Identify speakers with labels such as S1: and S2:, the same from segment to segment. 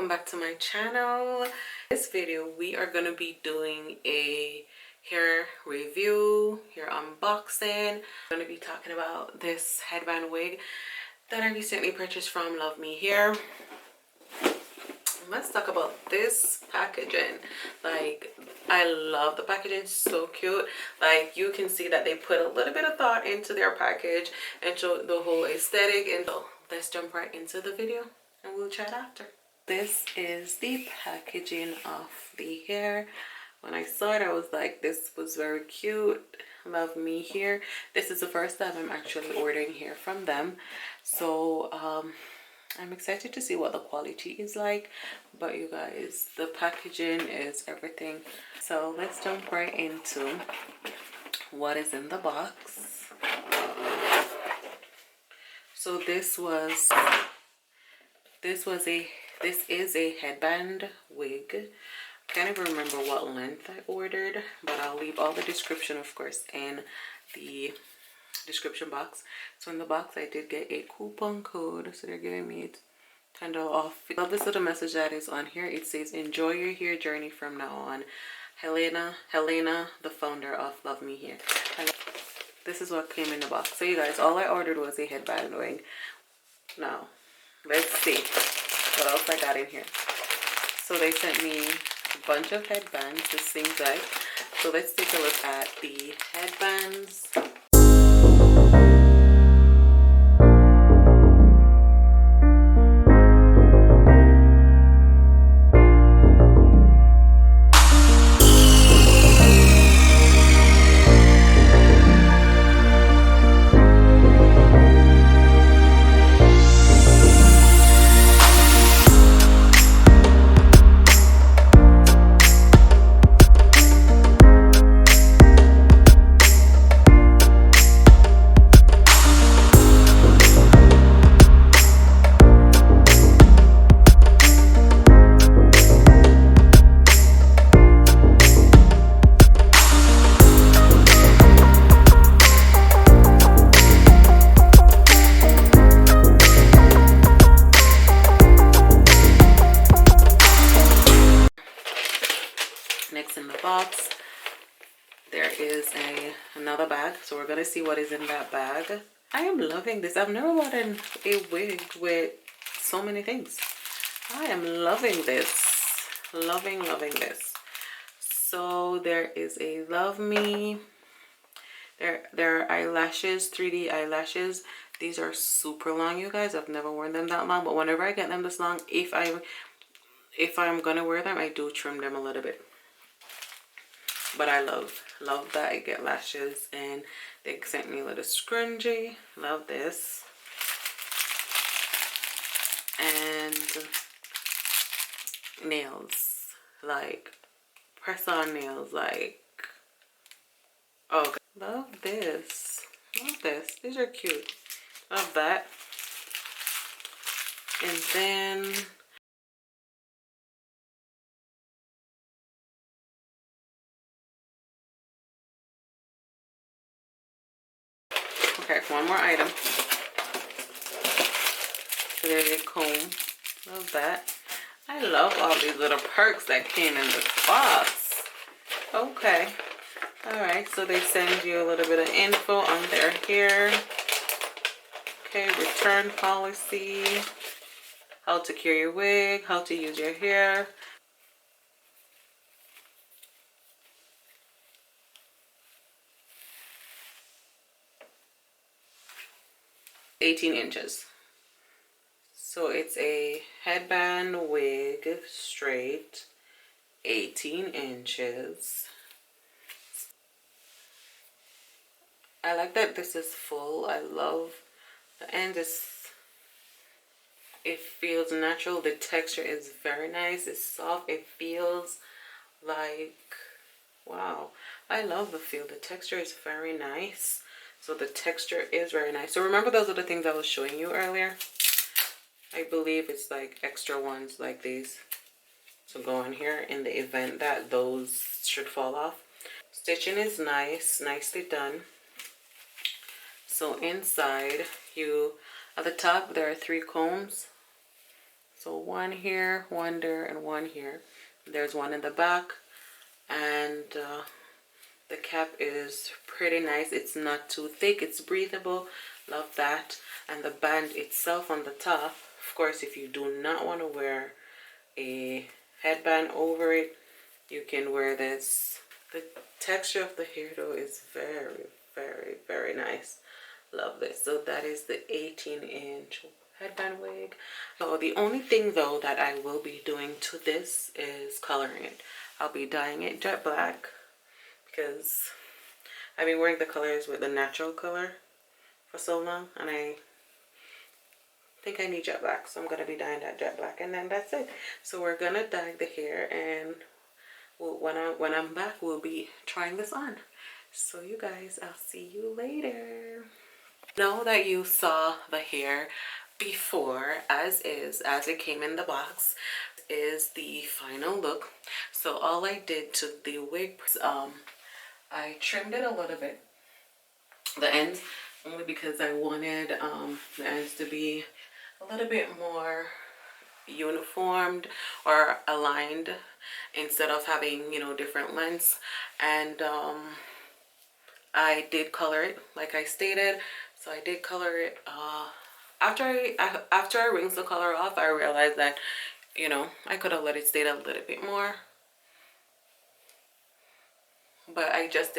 S1: welcome back to my channel. This video we are going to be doing a hair review, hair unboxing. I'm going to be talking about this headband wig that I recently purchased from Luvme here. Let's talk about this packaging. Like, I love the packaging, so cute. Like, you can see that they put a little bit of thought into their package and show the whole aesthetic. And so let's jump right into the video and we'll chat after. This is the packaging of the hair. When I saw it, I was like, this was very cute. Luvme here. This is the first time I'm actually ordering hair from them, so I'm excited to see what the quality is like. But you guys, the packaging is everything. So let's jump right into what is in the box. So this is a headband wig. I can't even remember what length I ordered, but I'll leave all the description, of course, in the description box. So in the box I did get a coupon code, so they're giving me $10 off. I love this little message that is on here. It says, enjoy your hair journey from now on. Helena, the founder of Luvme here. This is what came in the box. So you guys, all I ordered was a headband wig. Now let's see what else I got in here. So they sent me a bunch of headbands, it seems like. So let's take a look at the headbands. Next in the box, there is another bag. So we're gonna see what is in that bag. I am loving this. I've never bought a wig with so many things. I am loving this. Loving this. So there is a Luvme. There are eyelashes, 3D eyelashes. These are super long, you guys. I've never worn them that long, but whenever I get them this long, if I'm gonna wear them, I do trim them a little bit. But I love that I get lashes, and they sent me a little scrunchie. Love this. And nails, like press-on nails, like, oh, love this. These are cute. Love that. And then okay, one more item. So there's a comb. Love that. I love all these little perks that came in this box. Okay. Alright, so they send you a little bit of info on their hair. Okay, return policy. How to cure your wig. How to use your hair. $18 inches. So it's a headband wig, straight, 18 inches. I like that this is full. I love the end. It feels natural. The texture is very nice. It's soft. It feels like, wow. I love the feel. The texture is very nice. So the texture is very nice. So remember, those are the things I was showing you earlier. I believe it's like extra ones like these to go on here in the event that those should fall off. Stitching is nice, nicely done. So inside, at the top there are 3 combs. So one here, one there, and one here. There's one in the back, and the cap is pretty nice. It's not too thick, it's breathable. Love that. And the band itself on the top, of course, if you do not want to wear a headband over it, you can wear this. The texture of the hair though is very, very, very nice. Love this. So that is the 18-inch headband wig. So the only thing though that I will be doing to this is coloring it. I'll be dyeing it jet black because I've been wearing the colors with the natural color for so long, and I think I need jet black, so I'm gonna be dyeing that jet black, and then that's it. So we're gonna dye the hair, and when I'm back, we'll be trying this on. So you guys, I'll see you later. Now that you saw the hair before as it came in the box, is the final look. So all I did to the wig, I trimmed it a little bit, the ends, only because I wanted the ends to be a little bit more uniformed or aligned instead of having, you know, different lengths. And I did color it like I stated. So I did color it. After I rinsed the color off, I realized that, you know, I could have let it stay a little bit more, but I just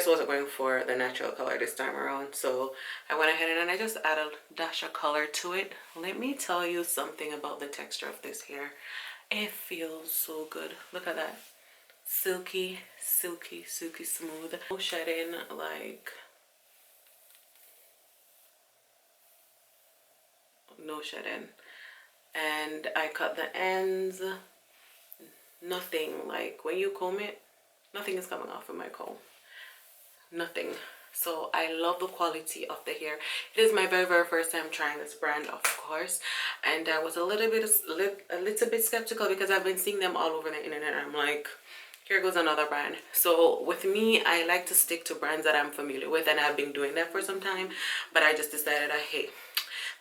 S1: wasn't going for the natural color this time around. So I went ahead and I just added a dash of color to it. Let me tell you something about the texture of this hair. It feels so good. Look at that. Silky, silky, silky smooth. No shedding, like no shedding. And I cut the ends. Nothing, like when you comb it, nothing is coming off of my comb. Nothing. So I love the quality of the hair. It is my very, very first time trying this brand, of course, and I was a little bit skeptical because I've been seeing them all over the internet. I'm like, here goes another brand. So with me, I like to stick to brands that I'm familiar with, and I've been doing that for some time. But I just decided, hey,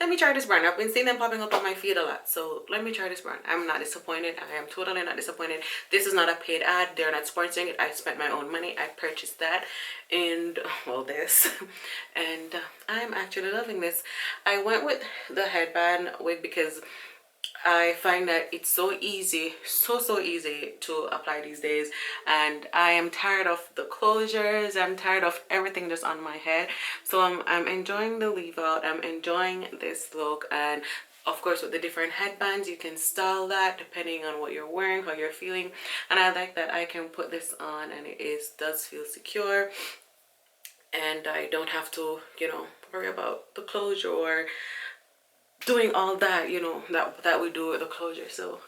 S1: let me try this brand. I've been seeing them popping up on my feed a lot, so let me try this brand. I'm not disappointed. I am totally not disappointed. This is not a paid ad. They're not sponsoring it. I spent my own money. I purchased that, and well, this, and I'm actually loving this. I went with the headband wig because I find that it's so easy, so easy to apply these days, and I am tired of the closures. I'm tired of everything just on my head. So I'm enjoying the leave out. I'm enjoying this look, and of course with the different headbands you can style that depending on what you're wearing, how you're feeling, and I like that I can put this on and it does feel secure, and I don't have to, you know, worry about the closure or doing all that, you know, that we do with the closure. So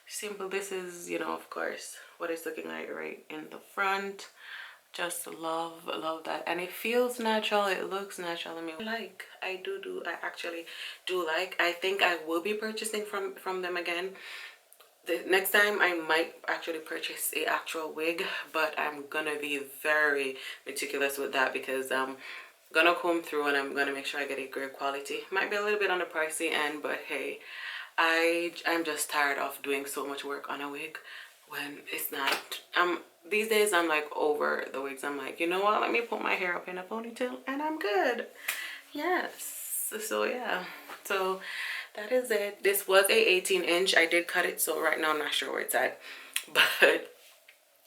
S1: simple. This is, you know, of course what it's looking like right in the front. Just love that, and it feels natural. It looks natural. I mean, I actually do like. I think I will be purchasing from them again. The next time I might actually purchase a actual wig, but I'm gonna be very meticulous with that because gonna comb through and I'm gonna make sure I get a great quality. Might be a little bit on the pricey end, but hey, I'm just tired of doing so much work on a wig when it's not. These days I'm like over the wigs. I'm like, you know what, let me put my hair up in a ponytail and I'm good. Yes. So yeah, so that is it. This was a 18-inch. I did cut it, so right now I'm not sure where it's at, but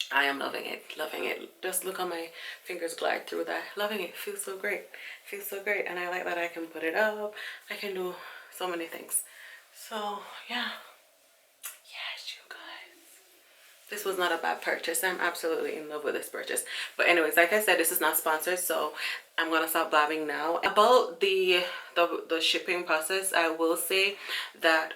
S1: I am loving it, loving it. Just look how my fingers glide through that. Loving it. Feels so great. Feels so great. And I like that I can put it up. I can do so many things. So yeah. Yes, you guys. This was not a bad purchase. I'm absolutely in love with this purchase. But anyways, like I said, this is not sponsored, so I'm gonna stop blabbing now. About the shipping process, I will say that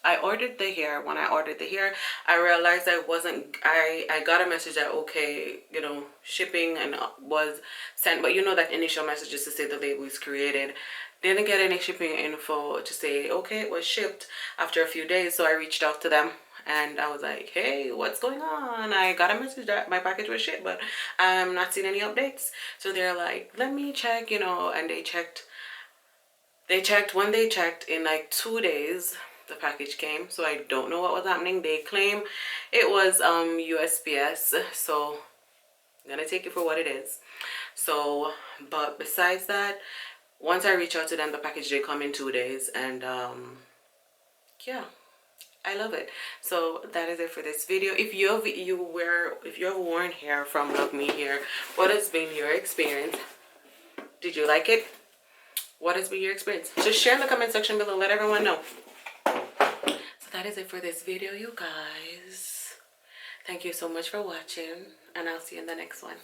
S1: I ordered the hair. When I ordered the hair, I realized I got a message that, okay, you know, shipping and was sent, but you know that initial message just to say the label is created. Didn't get any shipping info to say, okay, it was shipped after a few days. So I reached out to them and I was like, hey, what's going on? I got a message that my package was shipped, but I'm not seeing any updates. So they're like, let me check, you know, and they checked They checked, when they checked, in like 2 days the package came, so I don't know what was happening. They claim it was USPS, so I'm gonna take it for what it is. So, but besides that, once I reach out to them, the package did come in 2 days, and yeah, I love it. So that is it for this video. If you have worn hair from Luvme here, what has been your experience? Did you like it? What has been your experience? Just share in the comment section below. Let everyone know. So that is it for this video, you guys. Thank you so much for watching, and I'll see you in the next one.